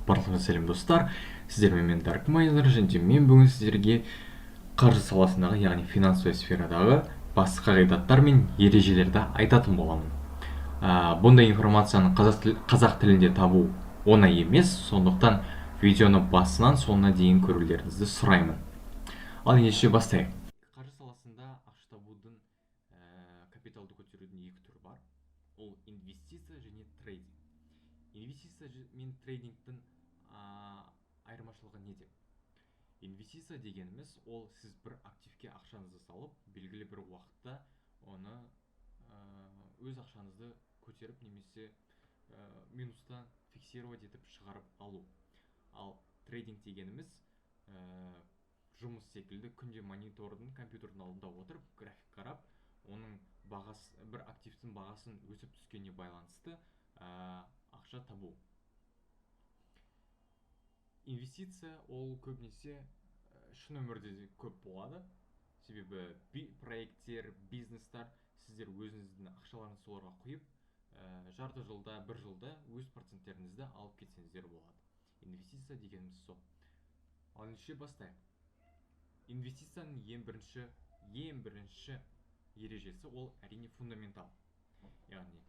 Барлығыңызға сәлем достар, сіздермен мен Дарк Майнер, және мен бүгін сіздерге қаржы саласындағы, яғни финансовый сферадағы басты қағидаттар мен ережелерді айтатын боламын. Бұндай информацияны қазақ тілінде табу оңай емес, сондықтан видеоны басынан соңына дейін көрулеріңізді сұраймын. Ал ендеше бастайық. Қаржы саласында ақша табудың, капиталды көтерудің екі түрі бар. Ол инвестиция және трейдинг. Инвестиция мен трейдингтің айырмашылығы неде? Инвестиция дегеніміз, ол сіз бір активке ақшаңызды салып, белгілі бір уақытта оны өз ақшаңызды көтеріп немесе минустан фиксировать етіп шығарып алу. Ал трейдинг дегеніміз жұмыс секілді күнде монитордың, компьютердің алдында отырып, график қарап, оның бір активтің бағасын өсіп түскеніне байланысты ақша табу. Инвестиция ол көбінесе шын өмірде де көп болады. Себебі проекттер, бизнестер, сіздер өзіңіздің ақшаларыңызды соларға құйып, жарты жылда, бір жылда өз проценттеріңізді алып кетсеңіздер болады. Инвестиция дегеніміз сол. Ал ендеше бастайық. Инвестицияның ең бірінші ережесі ол әрине фундаментал. Яғни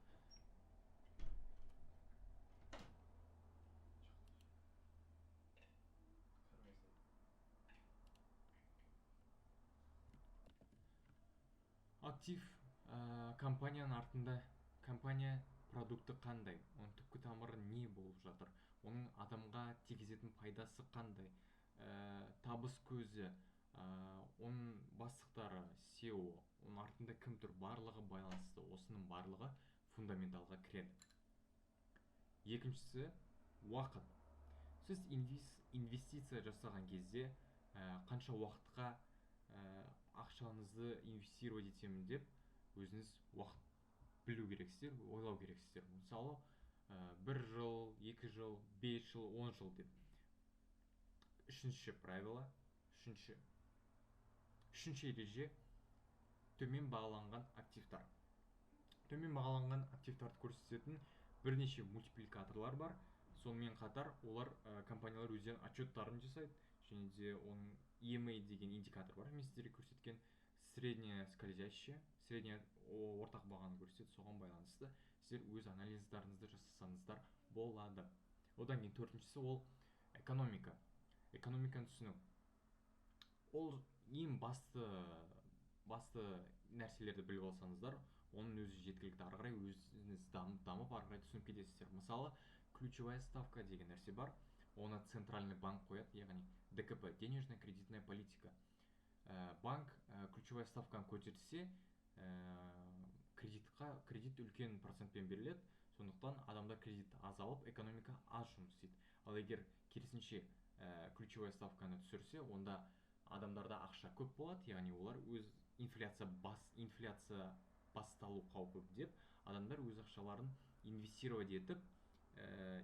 актив компанияның артында, компания продукты қандай, оның түпкі тамыры не болып жатыр, оның адамға тигізетін пайдасы қандай, табыс көзі, оның бастықтары, SEO, оның артында кім тұр, барлығы байланысты, осының барлығы фундаменталға кіреді. Екіншісі уақыт. Сіз инвестиция жасаған кезде қанша уақытқа ақшаңызды инвестировать етемін деп өзіңіз уақыт білу керексіздер, ойлау керексіздер. Мысалы, 1 жыл, 2 жыл, 5 жыл, 10 жыл деп. Үшінші правило, үшінші ереже төмен бағаланған активтар. Төмен бағаланған активтарды көрсететін бірнеше мультипликаторлар бар. Сонымен қатар олар компаниялар өздерінің отчеттарын жасайды, және де оның EMA деген индикатор бар. Мен сіздерге көрсеткен средняя скользящая, средняя ортақ бағаны көрсетеді, соған байланысты сіздер өз анализдарыңызды жасасаңыздар болады. Одан кейін төртіншісі ол экономика. Экономиканы түсіну. Ол ең басты нәрселерді біліп алсаңыздар, оның өзі жеткілікті, ары қарай өзіңіз дамып, ары қарай түсініп кетесіздер. Мысалы, ключевая ставка деген нәрсе бар. Оны центральный банк қояды, яғни ДКП, денежная кредитная политика. Банк ключевая ставканы көтерсе, кредит үлкен процентпен беріледі, сондықтан адамдар кредит аз алып, экономика аз жұмыс істейді. Ал егер керісінше ключевая ставканы түсірсе, онда адамдарда ақша көп болады, яғни олар өз инфляция басталу қаупі деп, адамдар өз ақшаларын инвестировать етіп,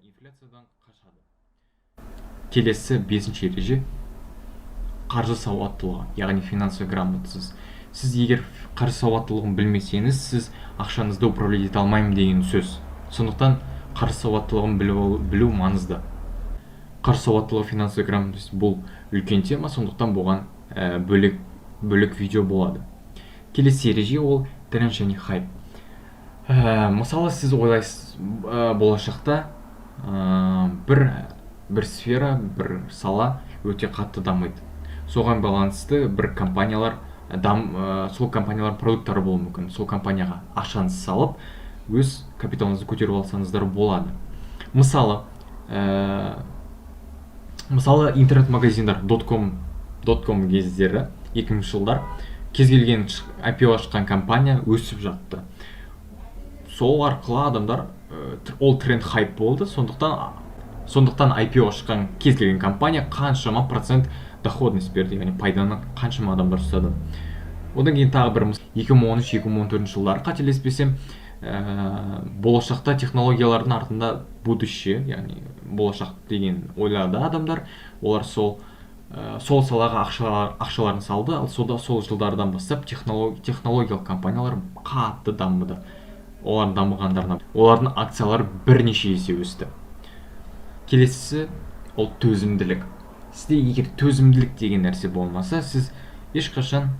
инфляциядан қашады. Келесі 5-ші ереже қаржы сауаттылығы, яғни финансовый грамотность. Сіз егер қаржы сауаттылығын білмесеңіз, сіз ақшаңызды управлять ете алмаймын деген сөз. Сондықтан қаржы сауаттылығын білу маңызды. Қаржы сауаттылығы, финансовый грамотность бұл үлкен тема, сондықтан бұған бөлек видео болады. Келесі ереже ол тренд және хайп. Мысалы, сіз ойлайсыз, болашақта бір сфера, бір сала өте қатты дамиды. Соған байланысты бір компаниялар, сол компаниялар продукттары болуы мүмкін. Сол компанияға ақшаңызды салып, өз капиталыңызды көтеріп алсаңыздар болады. Мысалы, интернет-магазиндар .com кездері 2000 жылдар кез келген IPO ашқан компания өсіп жатты. Сол арқылы адамдар, ол тренд хайп болды, сондықтан IPO ашқан кез келген компания қаншама процент доходность берді, яғни пайданы қаншама адамдар ұстады. Одан кейін тағы бір 2013-2014 жылдар қателеспесем, болашақта технологиялардың артында будущее, яғни болашақ деген ойлады адамдар, олар сол салаға ақшаларын салды, ал сол жылдардан бастап технологиялық компаниялар қатты дамыды. Олардың дамығандарына, олардың акциялары бірнеше есе өсті. Келесісі ол төзімділік. Сізде егер төзімділік деген нәрсе болмаса, сіз ешқашан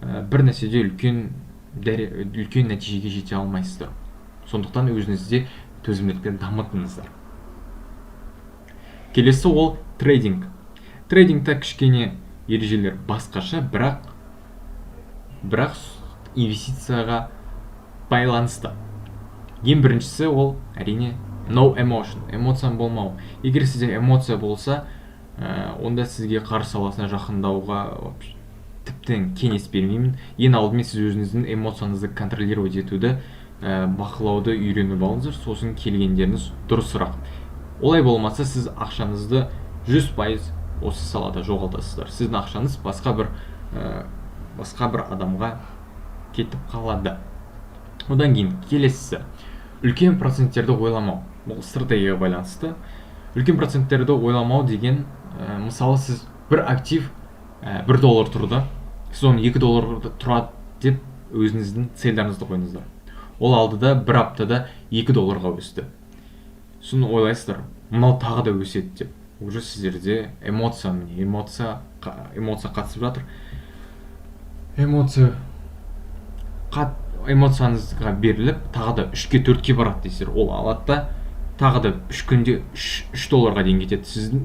бір нәрседе үлкен нәтижеге жете алмайсыздар. Сондықтан өзіңізде төзімділікті дамытыңыздар. Келесі ол трейдинг. Трейдингта кішкене ережелер басқаша, бірақ инвестицияға байланысты. Ең біріншісі ол әрине no emotion, эмоцияң болмау. Егер сізде эмоция болса, онда сізге қаржы саласына жақындауға тіптен кеңес бермеймін. Ең алдымен сіз өзіңіздің эмоцияңызды контролировать етуді, бақылауды үйреніп алыңыздар, сосын келгендеріңіз дұрысырақ. Олай болмаса, сіз ақшаңызды 100% осы салада жоғалтасыздар. Сіздің ақшаңыз басқа бір адамға кетіп қалады. Одан кейін келесісі, үлкен проценттерді ойламау. Бұл стратегияға байланысты. Үлкен проценттерді ойламау деген, мысалы сіз бір актив $1 тұрды, сіз оны $2 тұрады деп өзіңіздің цельдарыңызды қойыңыздар. Ол алдыда бір аптада $2 өсті. Соны ойлайсыздар, мынау тағы да өседі деп. Уже сіздерде эмоция қатысып жатыр. Эмоцияңызға беріліп, тағы да 3-4-ке барады дейсіздер. Ол алады да тағы да 3 күнде $3 дейін кетеді. Сіздің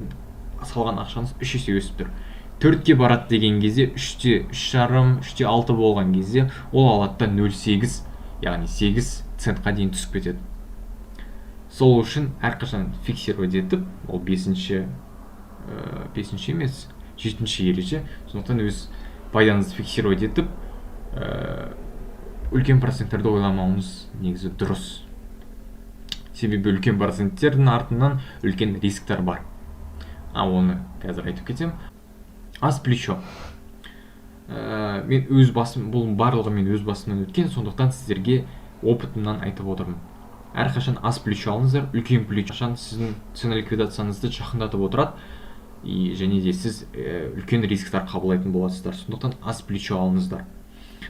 салған ақшаңыз 3 есе өсіп тұр. 4-ке барады деген кезде 3-те 3,5, 3-те 6 болған кезде ол алады да 0,8, яғни 8 центқа дейін түсіп кетеді. Сол үшін әрқашан фиксировать етіп, ол 5-ші емес, 7-ші ереже. Сондықтан өз пайдаңызды фиксировать етіп, үлкен проценттерді ойламауыңыз негізі дұрыс. Себебі үлкен проценттердің артынан үлкен рисктер бар. Оны қазір айтып кетем. Аз плечо. Бұл барлығы мен өз басымнан өткен, сондықтан сіздерге опытымнан айтып отырмын. Әрқашан аз плечо алыңыздар, үлкен плечо. Әрқашан сіздің цена ликвидацияңызды жақындатып отырады, және де сіз үлкен рисктер қабылдайтын боласыздар. Сондықтан аз плечо алыңыздар.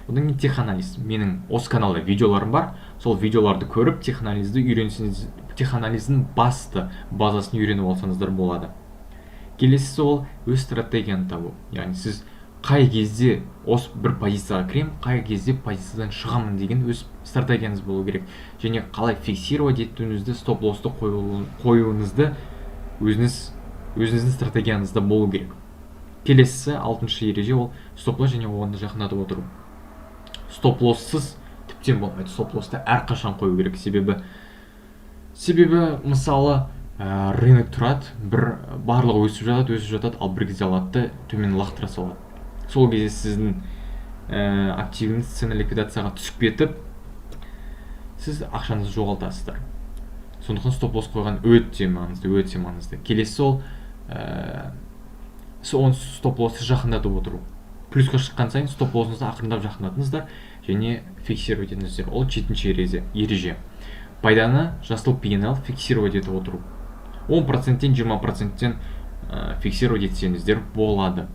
Одан кейін теханализ. Менің осы каналда видеоларым бар. Сол видеоларды көріп, теханализді үйренсеңіз, теханализдің басты базасын үйреніп алсаңыздар болады. Келесісі ол өз стратегияны табу. Яғни сіз қай кезде осы бір позицияға кірем, қай кезде позициядан шығамын деген өз стратегияңыз болу керек. Және қалай фиксировать етуіңізді, стоп-лоссты қоюыңызды өзіңіздің стратегияңызда болу керек. Келесісі 6-шы ереже ол стоп-лосс және оған жақындатып отыру. Стоп-лоссыз тіптен болмайды. Стоп-лоссты әрқашан қою керек. Себебі мысалы рынок тұрады, барлығы өсіп жатады, ал бір кезде алады, төмен лақтыра салады. Сол кезде сіздің активіңіз цена ликвидацияға түсіп кетіп, сіз ақшаңызды жоғалтасыздар. Сондықтан стоп-лосс қойған өте маңызды. Келесі ол стоп-лоссты жақындатып отыру. Плюсқа шыққан сайын стоп-лоссыңызды ақырындап жақындатыңыздар және фиксировать етіңіздер. Ол 7-ші ереже. Пайданы жасыл пигнал фиксировать етіп отыру. 10%-тен 20%-тен фиксировать етсеңіздер болады.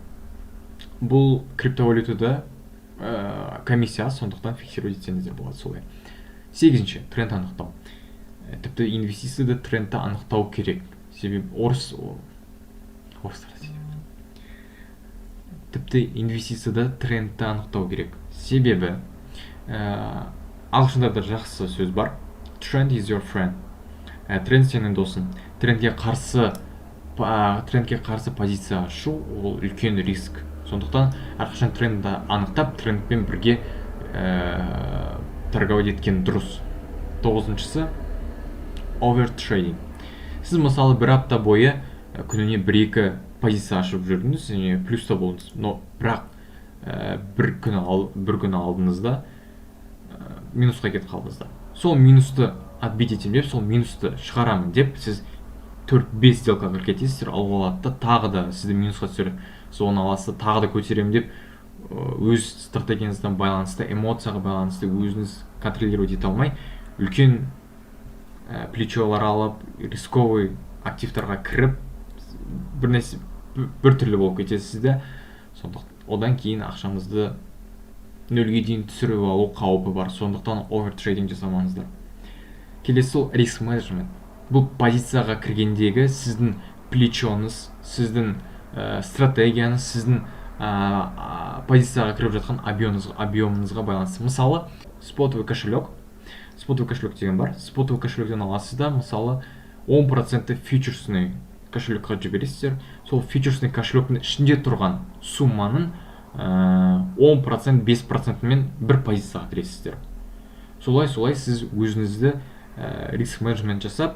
Бұл криптовалютада комиссия, сондықтан фиксировать етсеңіздер болады солай. 8-ші тренд анықтау. Тіпті инвестицияда трендті анықтау керек. Себебі Себебі ағылшындарда жақсы сөз бар. Trend is your friend. Тренд сенің досың. Трендке қарсы позиция ашу ол үлкен риск. Сондықтан әрқашан трендті анықтап, трендпен бірге торговать еткен дұрыс. 9-шысы overtrading. Сіз мысалы бір апта бойы күніне 1-2 позиция ашып жүрдіңіз, және плюста болдыңыз. Но бірақ бір күн алдыңызда минусқа кетіп қалдыңыздар. Сол минусты отбить етем деп, сол минусты шығарамын деп, сіз 4-5 сделка кіріп кетесіздер, алып алады да тағы да сізді минусқа түсіріп, соны аласыз, тағы да көтеремін деп, өз стратегияңыздан байланысты, эмоцияға байланысты өзіңіз контролировать ете алмай, үлкен плечолар алып, рисковый активтарға кіріп, бір түрлі болып кетесіз де, одан кейін ақшаңызды 0-ге дейін түсіріп алу қаупі бар. Сондықтан оверттрейдинг жасамаңыздар. Келесі ол риск менеджмент. бұл позицияға кіргендегі сіздің плечоңыз, сіздің стратегияңыз, сіздің позицияға кіріп жатқан объемыңызға байланысты. Мысалы, спотовый кошелек деген бар. Спотовый кошелектен аласыз да, мысалы 10% фьючерсный кошелекқа жібересіздер. Сол фьючерсный кошелектің ішінде тұрған сумманың 10%, 5%-мен бір позицияға кіресіздер. Солай сіз өзіңізді риск менеджмент жасап,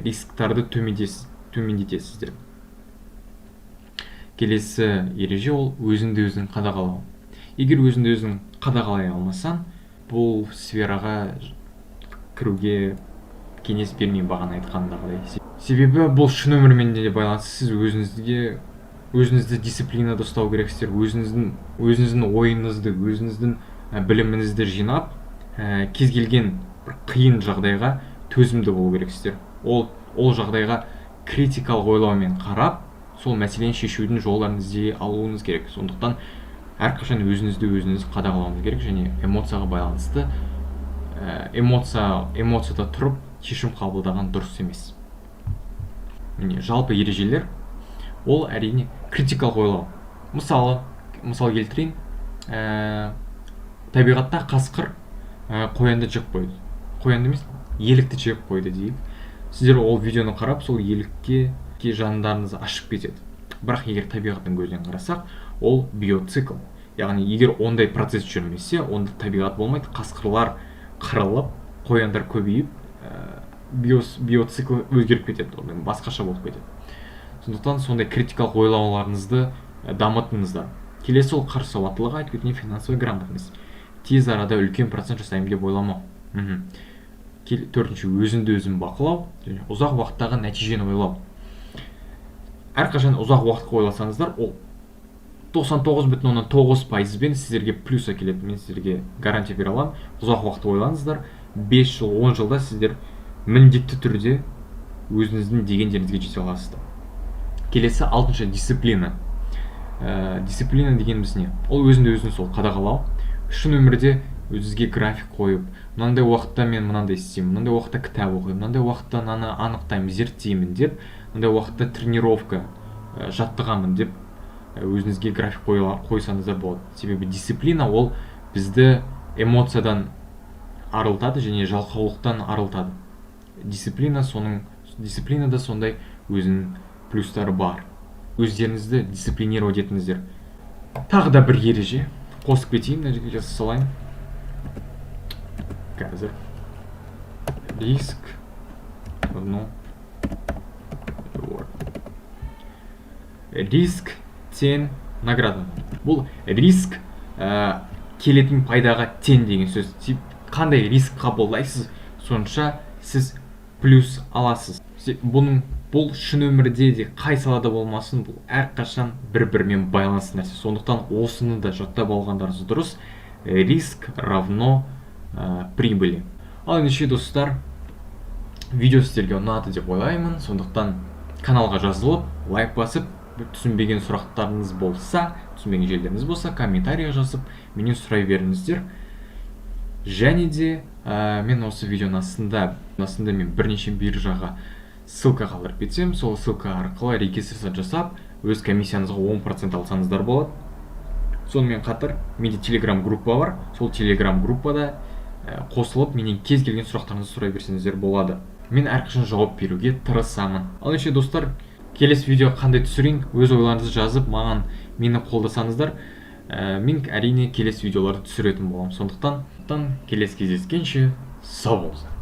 рисктарды төмендетесіздер. Келесі ереже ол өзіңді қадағалау. Егер өзіңді қадағалай алмасаң, бұл сфераға кіруге кеңес бермеймін, бағана айтқандағыдай. Себебі бұл шын өмірмен де байланысты. Сіз өзіңізді дисциплинада ұстау керексіздер. Өзіңіздің ойыңызды, өзіңіздің біліміңізді жинап, кез келген қиын жағдайға төзімді болу керексіздер. Ол жағдайға критикалық ойлаумен қарап, сол мәселені шешудің жолдарын іздей алуыңыз керек. Сондықтан әрқашан өзіңіз қадағалауыңыз керек, және эмоцияға байланысты эмоцияда тұрып шешім қабылдаған дұрыс емес. Міне жалпы ережелер ол әрине критикалық ойлау. Мысал келтірейін, табиғатта қасқыр қоянды жеп қойды. Қоянды емес, елікті жеп қойды дейік. Сіздер ол видеоны қарап, сол елікке жандарыңыз ашып кетеді. Бірақ егер табиғаттың көзінен қарасақ, ол биоцикл. Яғни егер ондай процесс жүрмесе, онда табиғат болмайды. Қасқырлар қырылып, қояндар көбейіп, биоцикл өзгеріп кетеді, басқаша болып кетеді. Сондықтан сондай критикалық ойлауларыңызды дамытыңыздар. Келесі ол қаржы сауаттылығы, айтып кеткен финансовый грамотность. Тез арада үлкен процент жасаймын деп ойламау. Төртінші, өзіңді бақылау, ұзақ уақыттағы нәтижені ойлау. Әрқашан ұзақ уақытқа ойласаңыздар, ол 99,9%-бен сіздерге плюс әкеледі. Мен сіздерге гарантия бере аламын. Ұзақ уақытта ойлаңыздар, 5 жыл, 10 жылда сіздер міндетті түрде өзіңіздің дегендеріңізге жете аласыздар. Келесі, алтыншы, дисциплина. Дисциплина дегеніміз не? Ол өзіңді сол қадағалау. Шын өмірде өзіңізге график қойып, мынандай уақытта мен мынандай істеймін, мынандай уақытта кітап оқимын, мынандай уақытта мынаны анықтаймын, зерттеймін деп, мындай уақытта тренировка жаттығамын деп өзіңізге график қойсаңыздар болады. Себебі дисциплина ол бізді эмоциядан арылтады және жалқаулықтан арылтады. Дисциплинада сондай өзінің плюстары бар. Өздеріңізді дисциплинировать етіңіздер. Тағы да бір ереже қосып кетейін, жаса салайын. Қазір риск риск тең награда. Бұл риск келетін пайдаға тең деген сөз. Қандай риск қабылдайсыз, сонша сіз плюс аласыз. Бұл шын өмірде де қай салада болмасын, бұл әрқашан бір-бірімен байланысты нәрсе. Сондықтан осыны да жаттап алғандарыңыз дұрыс. Риск равно прибыли. Ал ендеше достар, видео сіздерге ұнады деп ойлаймын. Сондықтан каналға жазылып, лайк басып, түсінбеген сұрақтарыңыз болса, түсінбеген жерлеріңіз болса, комментария жазып, менен сұрай беріңіздер. Және де мен осы видеоның астында мен бірнеше биржаға ссылка қалдырып кетсем, сол ссылка арқылы регистрация жасап, өз комиссияңызға 10% алсаңыздар болады. Сонымен қатар менде телеграм группа бар. Сол телеграм группада қосылып, менен кез келген сұрақтарыңызды сұрай берсеңіздер болады. Мен әрқашан жауап беруге тырысамын. Ал ендеше достар, келесі видео қандай түсірейін, өз ойларыңызды жазып, мені қолдасаңыздар, мен әрине келесі видеоларды түсіретін боламын. Сондықтан келесі кездескенше сау болыңыздар.